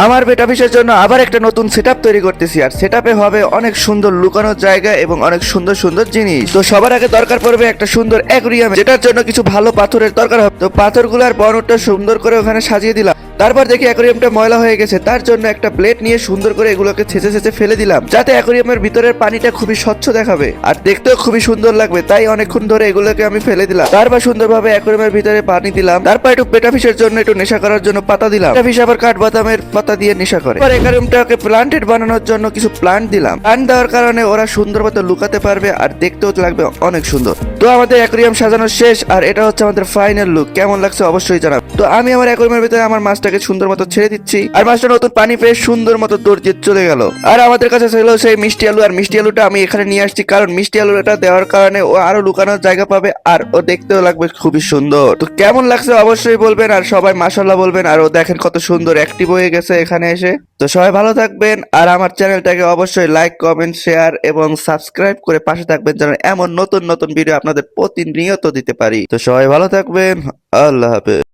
আমার বেটা ফিশের জন্য আবার একটা নতুন সেটআপ তৈরি করতেছি, আর সেটআপে হবে অনেক সুন্দর লুকানোর জায়গা এবং অনেক সুন্দর সুন্দর জিনিস। তো সবার আগে দরকার পড়বে একটা সুন্দর অ্যাকুরিয়াম, যেটার জন্য কিছু ভালো পাথরের দরকার হবে। তো পাথরগুলোর বর্ণটা সুন্দর করে ওখানে সাজিয়ে দিলাম। তারপর দেখি অ্যাকুরিয়ামটা ময়লা হয়ে গেছে, তার জন্য একটা প্লেট নিয়ে সুন্দর করে এগুলোকে ছেঁচে ছেঁচে ফেলে দিলাম, যাতে অ্যাকুরিয়ামের ভিতরের পানিটা খুবই স্বচ্ছ দেখাবে আর দেখতেও খুবই সুন্দর লাগবে। তাই অনেকক্ষণ ধরে এগুলোকে আমি ফেলে দিলাম। তারপর সুন্দরভাবে অ্যাকুরিয়ামের ভিতরে পানি দিলাম। তারপর একটু বেটা ফিশের জন্য একটু নেশা করার জন্য পাতা দিলাম। বেটা ফিশ আবার কাঠবাদামের পাতা দিয়ে নেশা করে। এবার অ্যাকুরিয়ামটাকে প্লান্টেড বানানোর জন্য কিছু প্লান্ট দিলাম। প্লান্ট দেওয়ার কারণে ওরা সুন্দর মতো লুকাতে পারবে আর দেখতেও লাগবে অনেক সুন্দর। তো আমাদের অ্যাকুরিয়াম সাজানো শেষ, আর এটা হচ্ছে আমাদের ফাইনাল লুক। কেমন লাগছে অবশ্যই জানাবো। তো আমি আমার অ্যাকুরিয়ামের ভিতরে আমার মাছটাকে সুন্দর মতো ছেড়ে দিচ্ছি, আর মাছটা নতুন পানি পেয়ে সুন্দর মতো দৌড় দিয়ে চলে গেল। আর আমাদের কাছে ছিল সেই মিষ্টি আলু, আর মিষ্টি আলুটা আমি এখানে নিয়ে আসছি কারণ মিষ্টি আলুটা দেওয়ার কারণে ও আরো লুকানোর জায়গা পাবে আর ও দেখতেও লাগবে খুবই সুন্দর। তো কেমন লাগছে অবশ্যই বলবেন, আর সবাই মাশাআল্লাহ বলবেন। আর ও দেখেন কত সুন্দর অ্যাক্টিভ হয়ে গেছে এখানে এসে। তো সবাই ভালো থাকবেন, আর আমার চ্যানেলটাকে অবশ্যই লাইক, কমেন্ট, শেয়ার এবং সাবস্ক্রাইব করে পাশে থাকবেন, যেন এমন নতুন নতুন ভিডিও আপনাদের প্রতিনিয়ত দিতে পারি। তো সবাই ভালো থাকবেন, আল্লাহ হাফেজ।